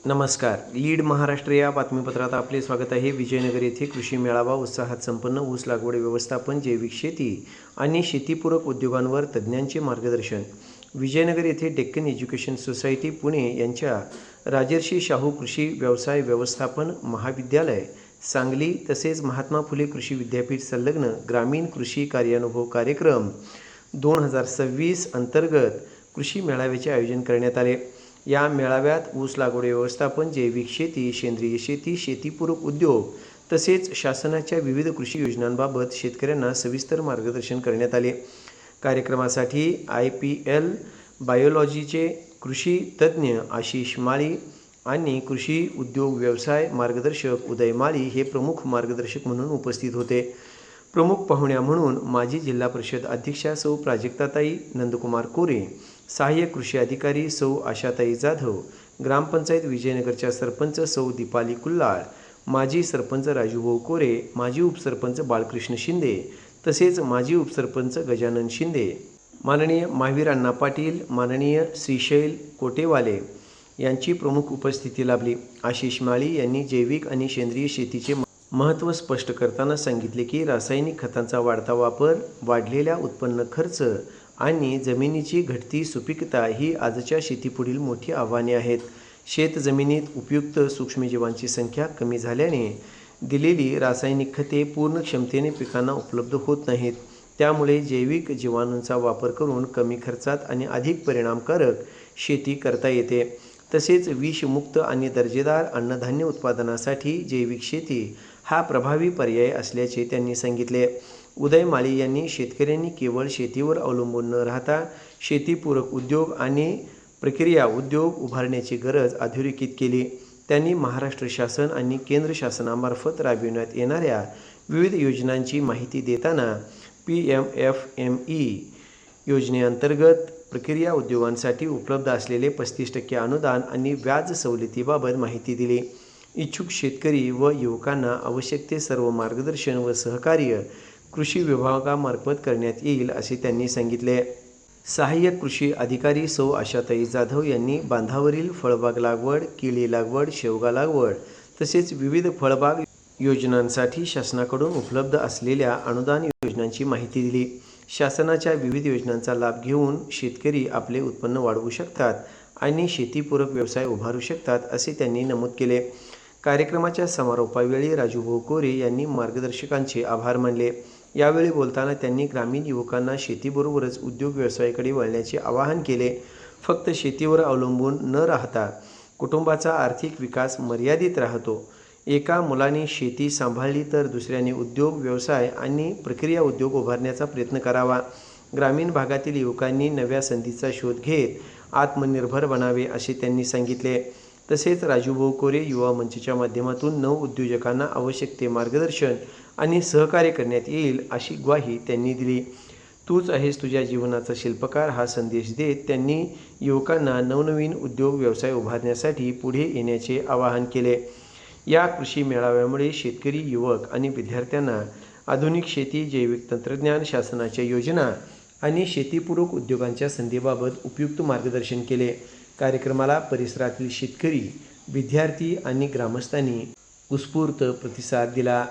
नमस्कार. लीड महाराष्ट्र या बातमीपत्रात आपले स्वागत आहे. विजयनगर येथे कृषी मेळावा उत्साहात संपन्न. ऊस लागवड व्यवस्थापन, जैविक शेती आणि शेतीपूरक उद्योगांवर तज्ज्ञांचे मार्गदर्शन. विजयनगर येथे डेक्कन एज्युकेशन सोसायटी पुणे यांच्या राजर्षी शाहू कृषी व्यवसाय व्यवस्थापन महाविद्यालय सांगली तसेच महात्मा फुले कृषी विद्यापीठ संलग्न ग्रामीण कृषी कार्यानुभव कार्यक्रम 2026 अंतर्गत कृषी मेळाव्याचे आयोजन करण्यात आले. या मेळाव्यात ऊस लागवड व्यवस्थापन, जैविक शेती, सेंद्रिय शेती, शेतीपूरक उद्योग तसेच शासनाच्या विविध कृषी योजनांबाबत शेतकऱ्यांना सविस्तर मार्गदर्शन करण्यात आले. कार्यक्रमासाठी IPL बायोलॉजीचे कृषी तज्ज्ञ आशिष माळी आणि कृषी उद्योग व्यवसाय मार्गदर्शक उदय माळी हे प्रमुख मार्गदर्शक म्हणून उपस्थित होते. प्रमुख पाहुण्या म्हणून माजी जिल्हा परिषद अध्यक्षा सौ प्राजक्ताताई नंदकुमार कोरे, सहाय्यक कृषी अधिकारी सौ आशाताई जाधव, ग्रामपंचायत विजयनगरच्या सरपंच सौ दीपाली कुल्लाळ, माजी सरपंच राजूभाऊ कोरे, माजी उपसरपंच बाळकृष्ण शिंदे तसेच माजी उपसरपंच गजानन शिंदे, माननीय महावीर अण्णा पाटील, माननीय श्रीशैल कोटेवाले यांची प्रमुख उपस्थिती लाभली. आशिष माळी यांनी जैविक आणि सेंद्रिय शेतीचे महत्त्व स्पष्ट करताना सांगितले की रासायनिक खतांचा वाढता वापर, वाढलेला उत्पन्न खर्च आणि जमिनीची घटती सुपीकता ही आजच्या शेतीपुढील मोठी आव्हाने आहेत. शेतजमिनीत उपयुक्त सूक्ष्मजीवांची संख्या कमी झाल्याने दिलेली रासायनिक खते पूर्ण क्षमतेने पिकांना उपलब्ध होत नाहीत. त्यामुळे जैविक जीवाणूंचा वापर करून कमी खर्चात आणि अधिक परिणामकारक शेती करता येते. तसेच विषमुक्त आणि दर्जेदार अन्नधान्य उत्पादनासाठी जैविक शेती हा प्रभावी पर्याय असल्याचे त्यांनी सांगितले. उदय माळी यांनी शेतकऱ्यांनी केवळ शेतीवर अवलंबून न राहता शेतीपूरक उद्योग आणि प्रक्रिया उद्योग उभारण्याची गरज अधोरेखित केली. त्यांनी महाराष्ट्र शासन आणि केंद्र शासनामार्फत राबविण्यात येणाऱ्या विविध योजनांची माहिती देताना PMFME योजनेअंतर्गत प्रक्रिया उद्योगांसाठी उपलब्ध असलेले 35% अनुदान आणि व्याज सवलतीबाबत माहिती दिली. इच्छुक शेतकरी व युवकांना आवश्यक ते सर्व मार्गदर्शन व सहकार्य कृषी विभागामार्फत करण्यात येईल असे त्यांनी सांगितले. सहाय्यक कृषी अधिकारी सौ आशाताई जाधव यांनी बांधावरील फळबाग लागवड, केळी लागवड, शेवगा लागवड तसेच विविध फळबाग योजनांसाठी शासनाकडून उपलब्ध असलेल्या अनुदान योजनांची माहिती दिली. शासनाच्या विविध योजनांचा लाभ घेऊन शेतकरी आपले उत्पन्न वाढवू शकतात आणि शेतीपूरक व्यवसाय उभारू शकतात असे त्यांनी नमूद केले. कार्यक्रमाच्या समारोपावेळी राजूभाऊ कोरे यांनी मार्गदर्शकांचे आभार मानले. यावेळी बोलताना त्यांनी ग्रामीण युवकांना शेतीबरोबरच उद्योग व्यवसायाकडे वळण्याचे आवाहन केले. फक्त शेतीवर अवलंबून न राहता कुटुंबाचा आर्थिक विकास मर्यादित राहतो. एका मुलाने शेती सांभाळली तर दुसऱ्याने उद्योग व्यवसाय आणि प्रक्रिया उद्योग उभारण्याचा प्रयत्न करावा. ग्रामीण भागातील युवकांनी नव्या संधीचा शोध घेत आत्मनिर्भर बनावे असे त्यांनी सांगितले. तसेच राजूभाऊ कोरे युवा मंचच्या माध्यमातून नवउद्योजकांना आवश्यक ते मार्गदर्शन आणि सहकार्य करण्यात येईल अशी ग्वाही त्यांनी दिली. तूच आहेस तुझ्या जीवनाचा शिल्पकार हा संदेश देत त्यांनी युवकांना नवनवीन उद्योग व्यवसाय उभारण्यासाठी पुढे येण्याचे आवाहन केले. या कृषी मेळाव्यामुळे शेतकरी, युवक आणि विद्यार्थ्यांना आधुनिक शेती, जैविक तंत्रज्ञान, शासनाच्या योजना आणि शेतीपूरक उद्योगांच्या संधीबाबत उपयुक्त मार्गदर्शन केले. कार्यक्रमाला परिसरातील शेतकरी, विद्यार्थी आणि ग्रामस्थांनी उत्स्फूर्त प्रतिसाद दिला.